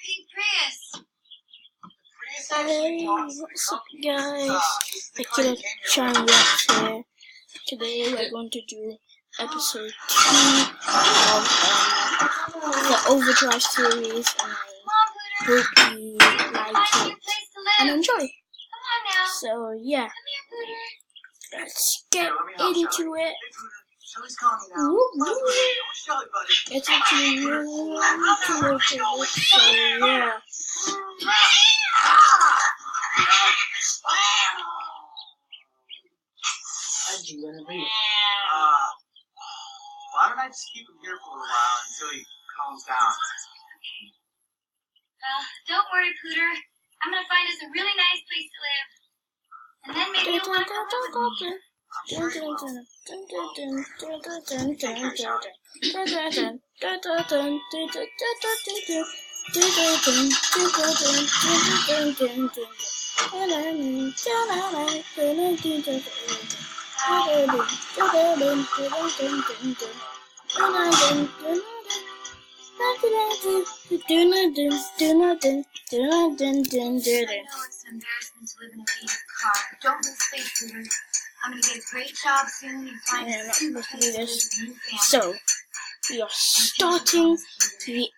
pink Prius. Hey, what's up guys? Akira Chan Rex here. Today we're going to do episode 2 of the Overdrive series, and I hope you like it and enjoy. So yeah, let's get into it. It's actually really to work with it, so yeah. How'd you run away? Why don't I just keep him here for a while until he calms down? Don't worry, Pooter. I'm gonna find us a really nice place to live. And then maybe you'll want to come live with me. I'm sure he will. I know it's an embarrassment to live in a beat car. Don't lose faith, Pooter. I'm gonna get a great job soon and find a super place to live with a new family. So we are starting the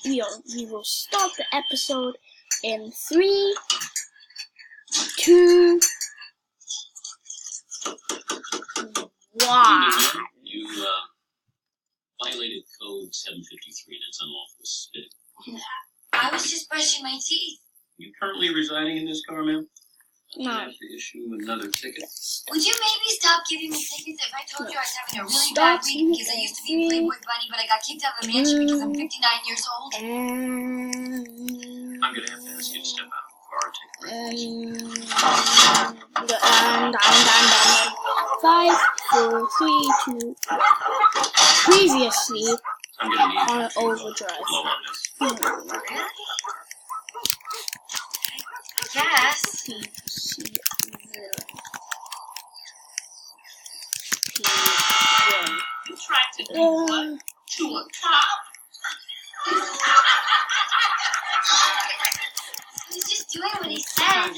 we will start the episode in 3, 2, 1. You violated code 753. That's unlawful spit. I was just brushing my teeth. You currently residing in this car, ma'am? No. I have to issue another ticket. Would you maybe stop giving me tickets if I told you I was having a really bad week because I used to be a Playboy bunny, but I got kicked out of the mansion because I'm 59 years old? I'm gonna have to ask you to step out of the car and take a break. 5, 4, 3, 2, 1. Previously I'm gonna need on you to Overdrive. blow on this. Really? Yes. You tried to do what? To a cop? I was just doing what he said.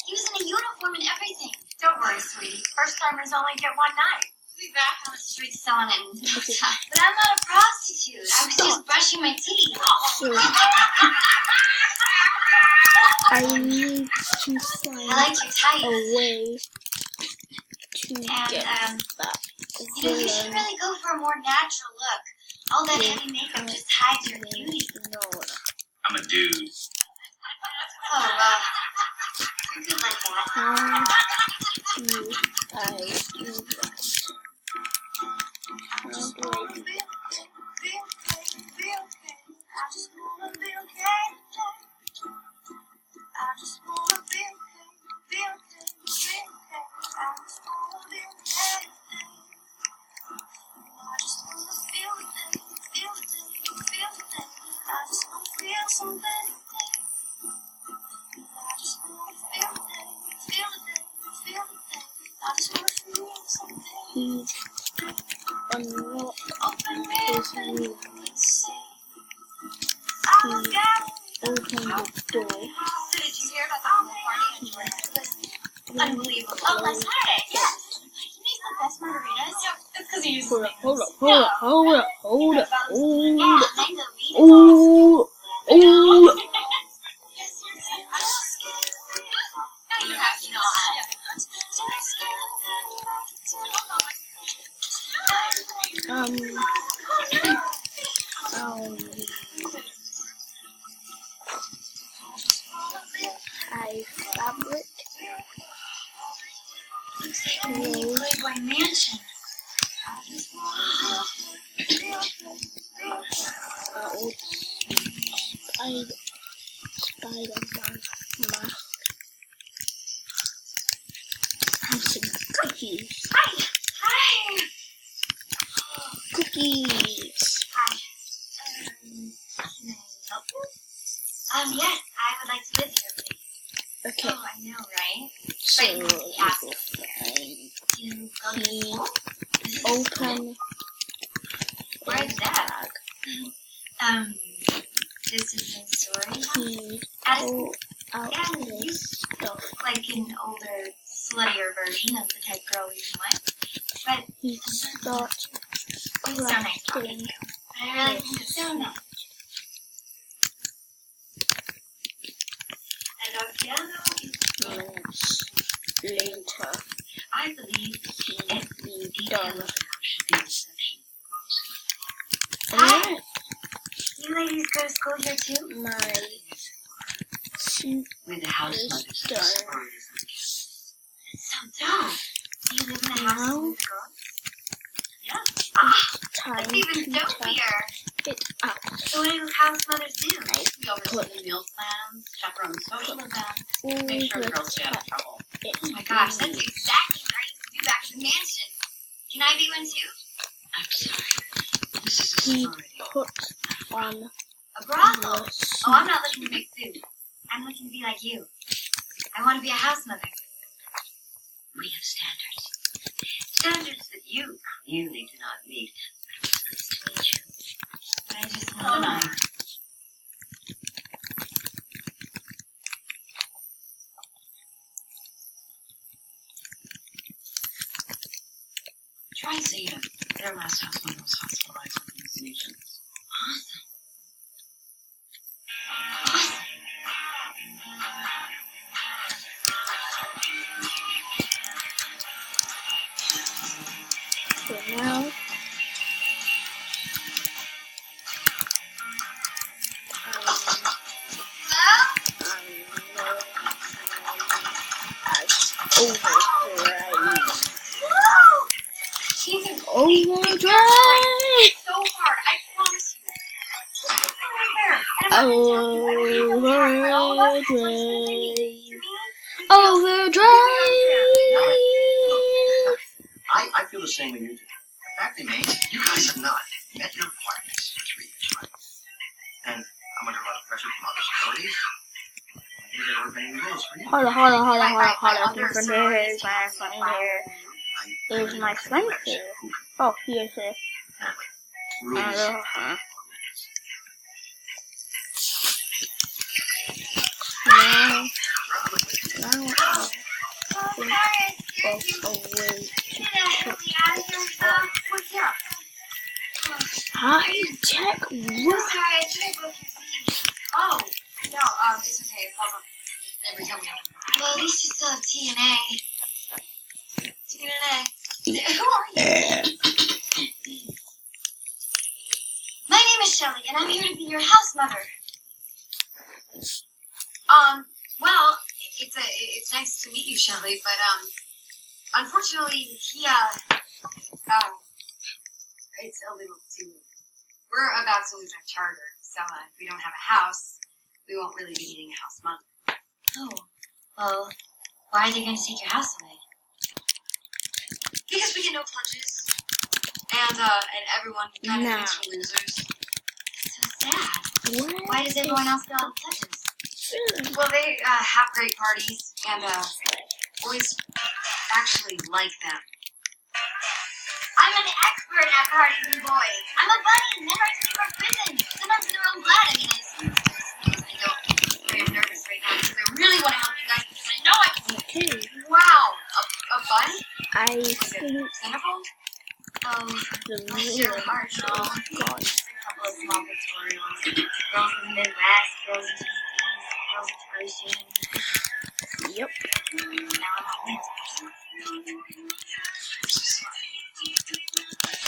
He was in a uniform and everything. Don't worry, sweetie. First timers only get one night. We'll be back on the streets selling it in no time. But I'm not a prostitute. I was just brushing my teeth. I need to I find like your tights. a way to And, get that you know, you should really go for a more natural look. All that heavy makeup just hides your beauty. I'm a dude. Oh, you're good like that. How do I do that? How do I do He's unlocked his new. He opened the door. So did you hear about the whole party in Georgia? It was unbelievable. Oh, last Saturday. Yeah. He makes the best margaritas. Yeah, it's because he uses Hold mangoes. up. Yeah, mango Oh. No, you have not. Fabric. Playboy mansion. Spider-Man mask. And some cookies. Hi. Cookies. Hi. Can I help you? Yes, I would like to live here, please. Okay. Oh, I know, right? So Right, you yeah. go Do you go to school? open Where is that? This is his story. he Addison, pulled out yeah, you his stuff. look like an older, sluttier version of the type girl we want. But He started it's so nice talking to collecting you. I really think it's so nice. And our piano is minutes later. I believe every detail Done. of the house should be reception. Alright, You ladies go to school here too? my suit With the house is mothers. done. So dope. Do you live in a house Now with girls? Yeah. Ah, time that's to even test dopier. it out. So what do house mothers do? I We oversee meal plans, chaperone social events, all make sure the the girls stay out of tech trouble. it Oh my gosh, that's exactly what I used to do back at the mansion. Can I be one too? I'm sorry. This is a he sorority. put on A brothel? the Oh, suit. I'm not looking to make food. I'm looking to be like you. I want to be a house mother. We have standards. Standards that you clearly do not meet. Nice to meet you. But I just Oh, want no. to. Try Zeta. Their last house mother was hospitalized with hallucinations. Awesome. So now Overdrive. She's a Overdrive. so hard. I promise you. Right there. And I'm not gonna tell you. I don't have to try, but all of us have something to me. Overdrive. I feel the same way you do. The fact remains, you guys have not met your requirements for 3 years, right? And I'm under a lot of pressure from other sororities. Maybe there were many rules for you. Hold on. Right, My friend here. Is my friend here? Oh, he is here. Rules. Now Oh, sorry, I scared you. away to Get out of here, son. What's up? high tech I'm room. sorry, I think I broke your feet. Oh, no, it's okay. Hold on. Never tell me. Well, at least you still have TNA. TNA. Who are you? My name is Shelly, and I'm here to be your house mother. Well, it's nice to meet you, Shelly, but, unfortunately, it's illegal to. We're about to lose our charter, so if we don't have a house, we won't really be needing a house mother. Oh, well, why are they going to take your house away? Because we get no pledges, and everyone kind of thinks we're losers. It's so sad. Why does everyone else get all the pledges? Well, they have great parties, and boys actually like them. I'm an expert at parties and boys. I'm a bunny. Never escape from prison. Sometimes in their own blood. I mean, I don't. I'm nervous right now because I really want to help you guys because I know I can. Okay, Wow, a bun? I Was it think centerfold? Oh, the bless your real heart. God. A couple of small pictorials. Girls in the Midwest, girls in TVs, girls in Ocean. Yep. Now I'm a homeless person.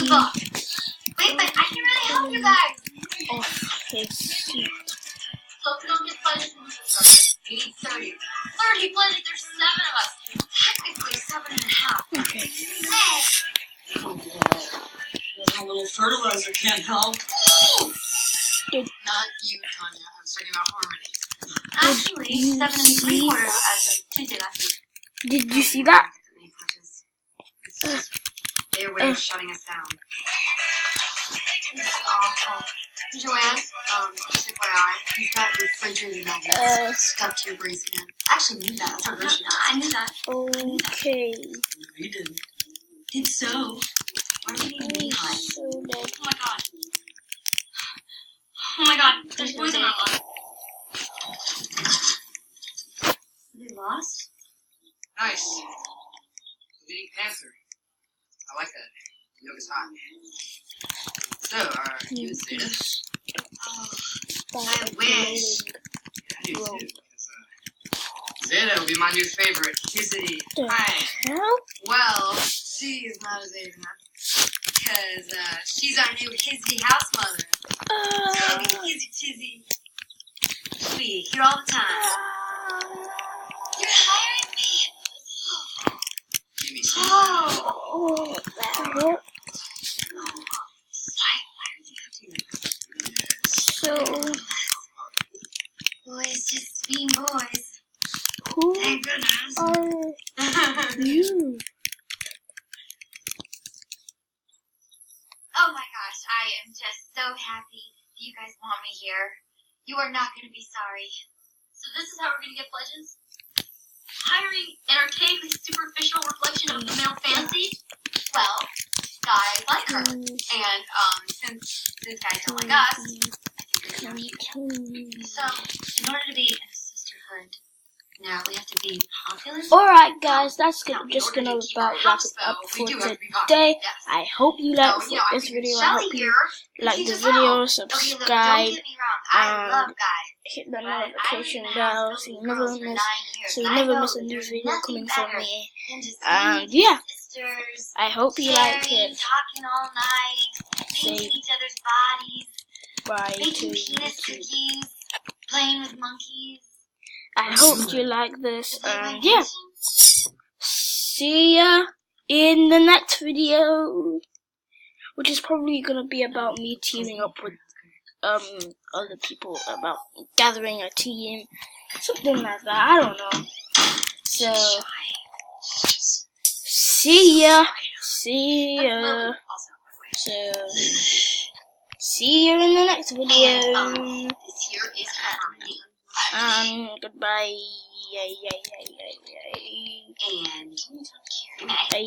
Look, wait, but I can really help you guys. Off his seat. So if we don't get pledges, we need 30. 30 pledges, there's 7 of us. Technically 7.5. Okay. Hey! Oh, boy. A little fertilizer can't help. Not you, Tanya. I was talking about Harmony. Actually, 7 3/4 as of Tuesday last week. Did you see that? It's just their way of shutting us down. This is awful. Joanne, just FYI, you've got refrigerator magnets stuck to your brace again. Actually, knew that. That's our version. I knew that. Okay. We didn't. Did so. Why do we need knee high? So that Oh my god. my god, there's poison on them. They lost? Nice. Leading panther. I like that. Yoga's hot. So, you and Zeta? I wish. I do too. Because, Zeta will be my new favorite. Kissity. Hell? Well, she is not as age enough. Because she's our new Kizzy house mother. Kizzy Tizzy. We here all the time. You're hiring me? Give me some. Oh, That hurt. why are you doing Yes. So, boys just being boys? who Thank goodness. are you? Oh my gosh, I am just so happy that you guys want me here. You are not going to be sorry. So this is how we're going to get pledges? Hiring an archaically superficial reflection of the male fantasy? Well, guys like her. And since these guys don't like us, I think so, in order to be in a sisterhood, now we have to be popular. Alright guys, that's just gonna about wrap it up for today. I hope you like this video. I hope you like the video, subscribe, and hit the notification bell so you never miss a new video coming from me. And yeah, I hope you like it. Talking all night, painting each other's bodies, Bye to baking penis YouTube. cookies, playing with monkeys. I hope you like this, and yeah, see ya in the next video, which is probably gonna be about me teaming up with other people, about gathering a team, something like that. I don't know. So see ya. So see you in the next video. This here is harmony. Goodbye. And Bye.